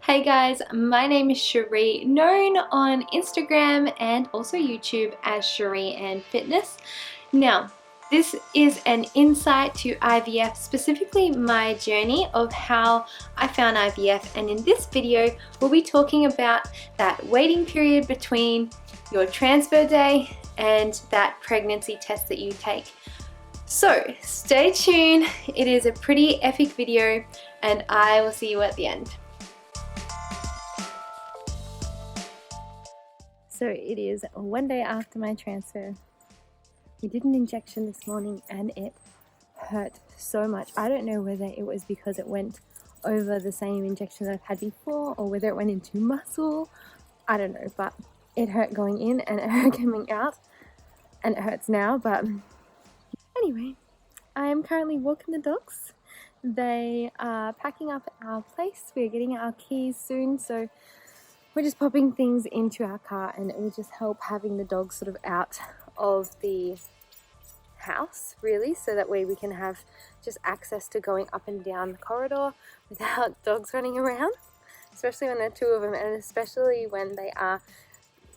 Hey guys, my name is Cherie, known on Instagram and also YouTube as Cherie and Fitness. Now, this is an insight to IVF, specifically my journey of how I found IVF, and in this video we'll be talking about that waiting period between your transfer day and that pregnancy test that you take. So stay tuned, it is a pretty epic video and I will see you at the end. So it is one day after my transfer. We did an injection this morning and it hurt so much. I don't know whether it was because it went over the same injection that I've had before or whether it went into muscle. I don't know, but it hurt going in and it hurt coming out and it hurts now. But anyway, I am currently walking the dogs. They are packing up our place. We're getting our keys soon, so we're just popping things into our car, and it will just help having the dogs sort of out of the house, really, so that way we can have just access to going up and down the corridor without dogs running around, especially when there are two of them, and especially when they are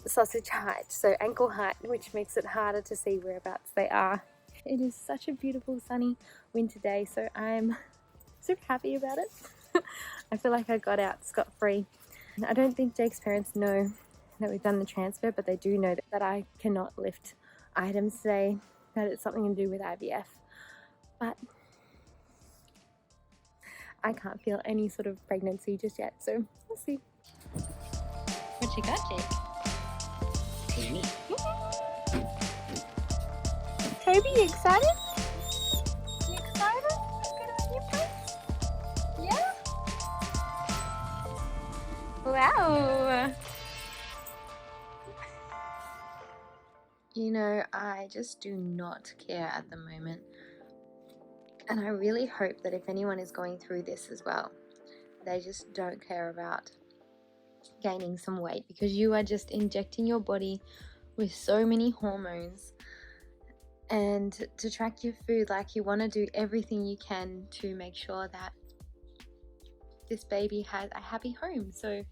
sausage height, so ankle height, which makes it harder to see whereabouts they are. It is such a beautiful sunny winter day, so I'm super happy about it. I feel like I got out scot-free. I don't think Jake's parents know that we've done the transfer, but they do know that I cannot lift items today, that it's something to do with IVF. But I can't feel any sort of pregnancy just yet, so we'll see. What you got, Jake? Baby. Toby, you excited? You excited? Let's go to the new place? Yeah? Wow! You know, I just do not care at the moment. And I really hope that if anyone is going through this as well, they just don't care about gaining some weight, because you are just injecting your body with so many hormones, and to track your food, like, you want to do everything you can to make sure that this baby has a happy home. So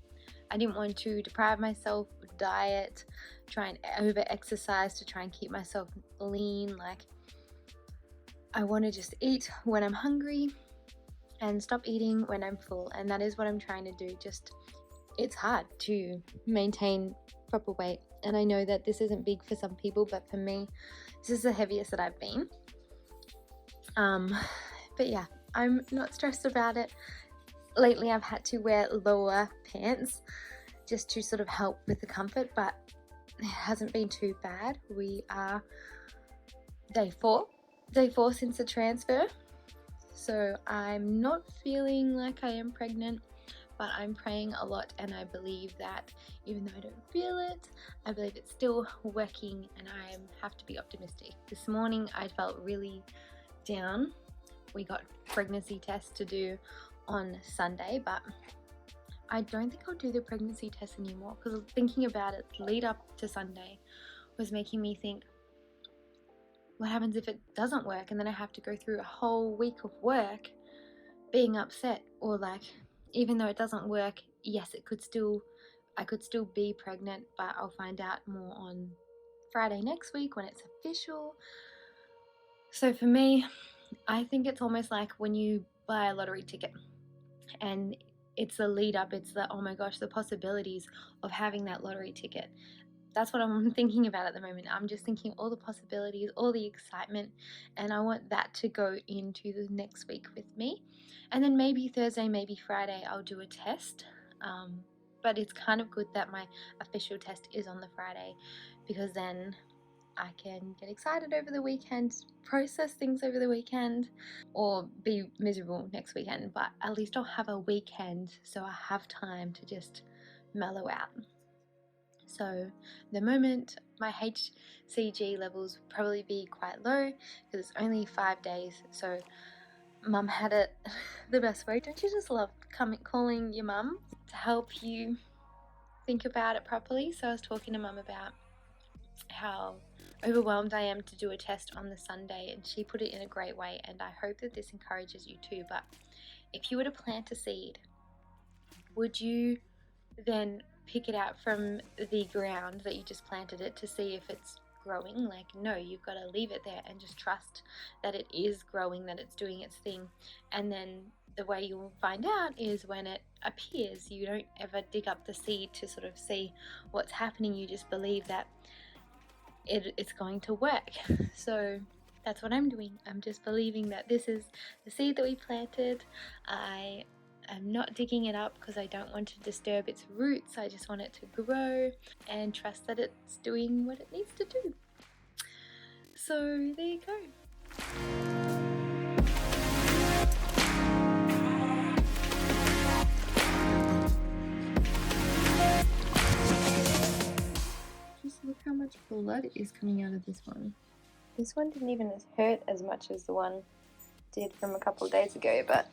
I didn't want to deprive myself of diet, try and over exercise to try and keep myself lean. Like, I want to just eat when I'm hungry and stop eating when I'm full, and that is what I'm trying to do. Just, it's hard to maintain proper weight, and I know that this isn't big for some people, but for me this is the heaviest that I've been. But yeah, I'm not stressed about it. Lately I've had to wear lower pants just to sort of help with the comfort, but it hasn't been too bad. We are day four since the transfer, so I'm not feeling like I am pregnant, but I'm praying a lot, and I believe that even though I don't feel it, I believe it's still working, and I have to be optimistic. This morning I felt really down. We got pregnancy tests to do on Sunday, but I don't think I'll do the pregnancy test anymore, because thinking about it, the lead up to Sunday was making me think, what happens if it doesn't work, and then I have to go through a whole week of work being upset, or like, even though it doesn't work, yes, I could still be pregnant, but I'll find out more on Friday next week when it's official. So for me, I think it's almost like when you buy a lottery ticket and it's the lead up, it's the, oh my gosh, the possibilities of having that lottery ticket. That's what I'm thinking about at the moment. I'm just thinking all the possibilities, all the excitement, and I want that to go into the next week with me. And then maybe Thursday, maybe Friday, I'll do a test. But it's kind of good that my official test is on the Friday, because then I can get excited over the weekend, process things over the weekend, or be miserable next weekend. But at least I'll have a weekend, so I have time to just mellow out. So the moment my HCG levels will probably be quite low, because it's only 5 days. So mum had it the best way. Don't you just love calling your mum to help you think about it properly? So I was talking to mum about how overwhelmed I am to do a test on the Sunday, and she put it in a great way, and I hope that this encourages you too. But if you were to plant a seed would you then pick it out from the ground that you just planted it to see if it's growing? Like, no, you've got to leave it there and just trust that it is growing, that it's doing its thing. And then the way you'll find out is when it appears. You don't ever dig up the seed to sort of see what's happening. You just believe that it's going to work. So that's what I'm doing. I'm just believing that this is the seed that we planted. I'm not digging it up because I don't want to disturb its roots. I just want it to grow and trust that it's doing what it needs to do. So there you go. Just look how much blood is coming out of this one. This one didn't even hurt as much as the one did from a couple of days ago, but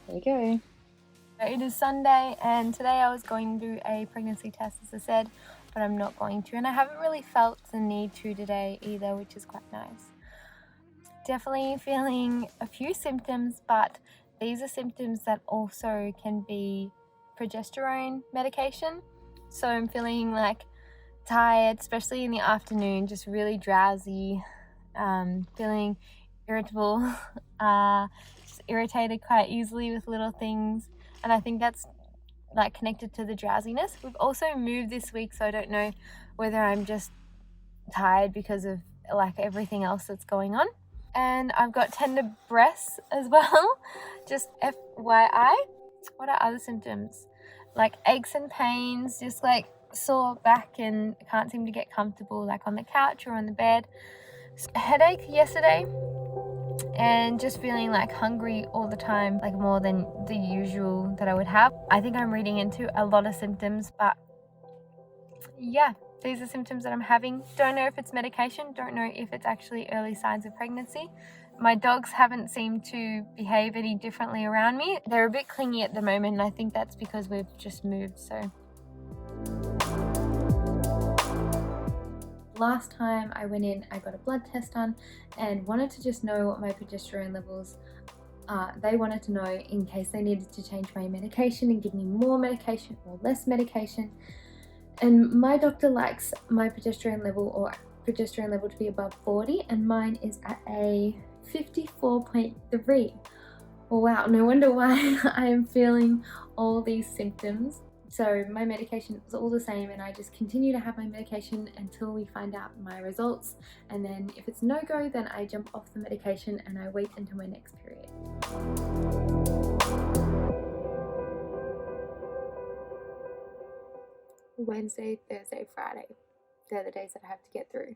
there you go. It is Sunday, and today I was going to do a pregnancy test, as I said, but I'm not going to, and I haven't really felt the need to today either, which is quite nice. Definitely feeling a few symptoms, but these are symptoms that also can be progesterone medication. So I'm feeling like tired, especially in the afternoon, just really drowsy, feeling irritable, just irritated quite easily with little things, and I think that's like connected to the drowsiness. We've also moved this week, so I don't know whether I'm just tired because of like everything else that's going on. And I've got tender breasts as well, just FYI. What are other symptoms? Like aches and pains, just like sore back and can't seem to get comfortable like on the couch or on the bed. Headache yesterday, and just feeling like hungry all the time, like more than the usual that I would have. I think I'm reading into a lot of symptoms, but yeah, these are symptoms that I'm having. Don't know if it's medication, don't know if it's actually early signs of pregnancy. My dogs haven't seemed to behave any differently around me. They're a bit clingy at the moment, and I think that's because we've just moved. So last time I went in, I got a blood test done and wanted to just know what my progesterone levels are. They wanted to know in case they needed to change my medication and give me more medication or less medication. And my doctor likes my progesterone level to be above 40, and mine is at a 54.3. Wow, no wonder why I am feeling all these symptoms. So my medication is all the same, and I just continue to have my medication until we find out my results. And then if it's no go, then I jump off the medication and I wait until my next period. Wednesday, Thursday, Friday. They're the days that I have to get through.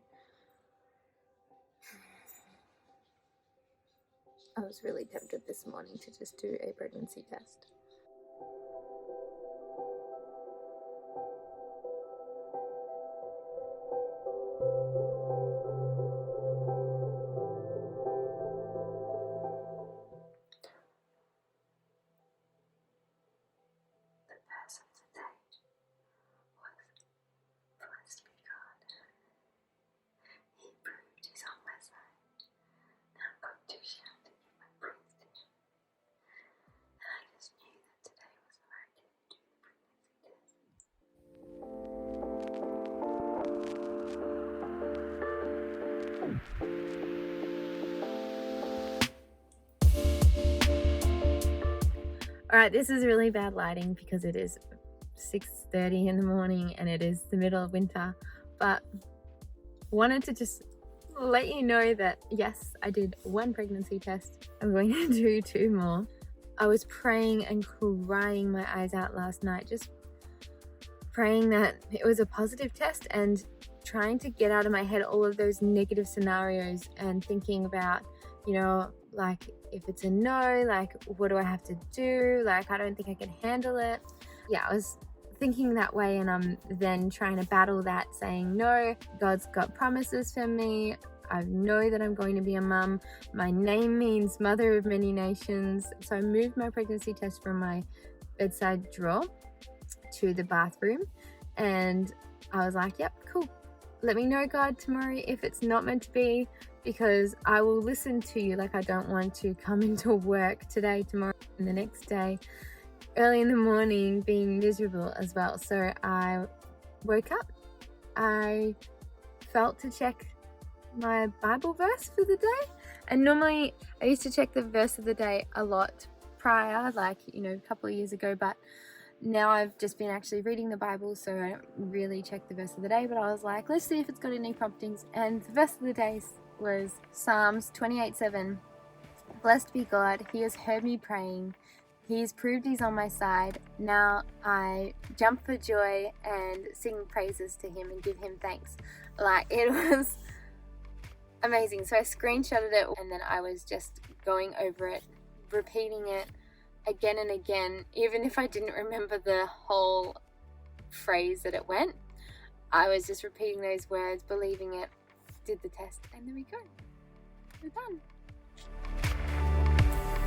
I was really tempted this morning to just do a pregnancy test. Alright, this is really bad lighting because it is 6:30 in the morning and it is the middle of winter, but wanted to just let you know that yes, I did one pregnancy test. I'm going to do 2 more. I was praying and crying my eyes out last night, just praying that it was a positive test and trying to get out of my head all of those negative scenarios and thinking about, you know, like if it's a no, like what do I have to do? Like I don't think I can handle it. Yeah, I was thinking that way, and I'm then trying to battle that, saying no, God's got promises for me. I know that I'm going to be a mum. My name means mother of many nations. So I moved my pregnancy test from my bedside drawer to the bathroom, and I was like, yep, cool. Let me know, God, tomorrow if it's not meant to be, because I will listen to you. Like I don't want to come into work today, tomorrow, and the next day early in the morning being miserable as well. So I woke up, I felt to check my Bible verse for the day, and normally I used to check the verse of the day a lot prior, like, you know, a couple of years ago, but now I've just been actually reading the Bible, so I don't really check the verse of the day. But I was like, let's see if it's got any promptings, and the verse of the day was Psalms 28:7. Blessed be God, he has heard me praying, he's proved he's on my side. Now I jump for joy and sing praises to him and give him thanks. Like, it was amazing. So I screenshotted it, and then I was just going over it, repeating it again and again. Even if I didn't remember the whole phrase that it went, I was just repeating those words, believing it, did the test, and there we go. We're done.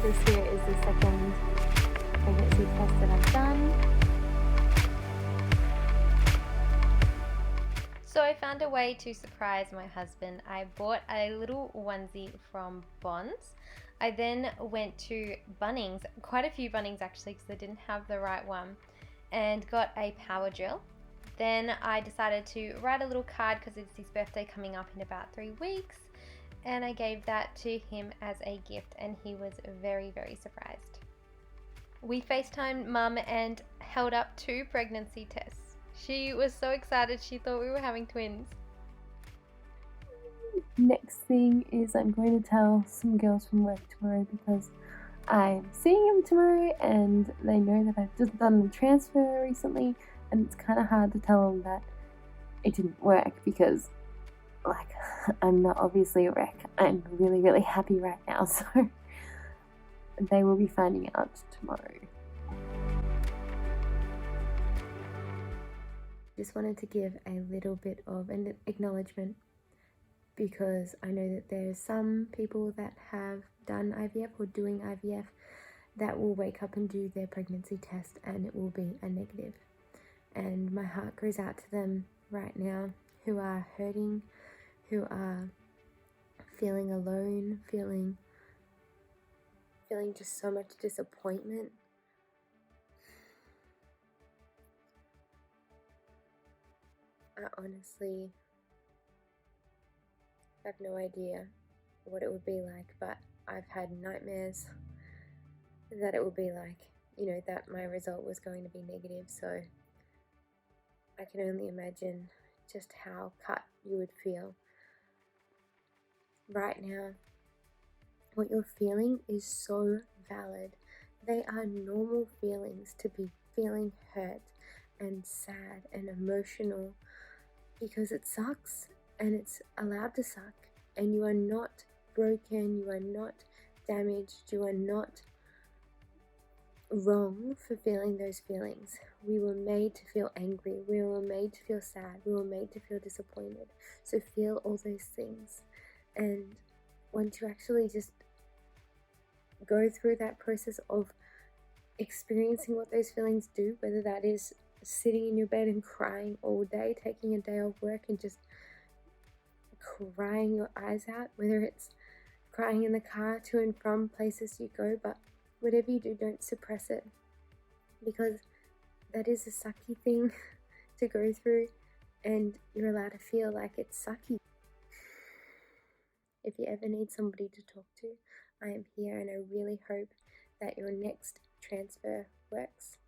This here is the second pregnancy test that I've done. So I found a way to surprise my husband. I bought a little onesie from Bonds. I then went to Bunnings, quite a few Bunnings actually, because I didn't have the right one, and got a power drill. Then I decided to write a little card because it's his birthday coming up in about 3 weeks, and I gave that to him as a gift, and he was very, very surprised. We FaceTimed Mum and held up 2 pregnancy tests. She was so excited, she thought we were having twins. Next thing is I'm going to tell some girls from work tomorrow, because I'm seeing them tomorrow and they know that I've just done a transfer recently, and it's kind of hard to tell them that it didn't work because, like, I'm not obviously a wreck. I'm really, really happy right now, so they will be finding out tomorrow. Just wanted to give a little bit of an acknowledgement, because I know that there's some people that have done IVF or doing IVF that will wake up and do their pregnancy test and it will be a negative. And my heart goes out to them right now, who are hurting, who are feeling alone, feeling just so much disappointment. I honestly have no idea what it would be like, but I've had nightmares that it would be like, you know, that my result was going to be negative, so I can only imagine just how cut you would feel. Right now, what you're feeling is so valid. They are normal feelings to be feeling hurt and sad and emotional, because it sucks and it's allowed to suck, and you are not broken, you are not damaged, you are not wrong for feeling those feelings. We were made to feel angry, we were made to feel sad, we were made to feel disappointed. So feel all those things, and once you actually just go through that process of experiencing what those feelings do, whether that is sitting in your bed and crying all day, taking a day off work and just crying your eyes out, whether it's crying in the car to and from places you go, but whatever you do, don't suppress it, because that is a sucky thing to go through, and you're allowed to feel like it's sucky. If you ever need somebody to talk to, I am here, and I really hope that your next transfer works.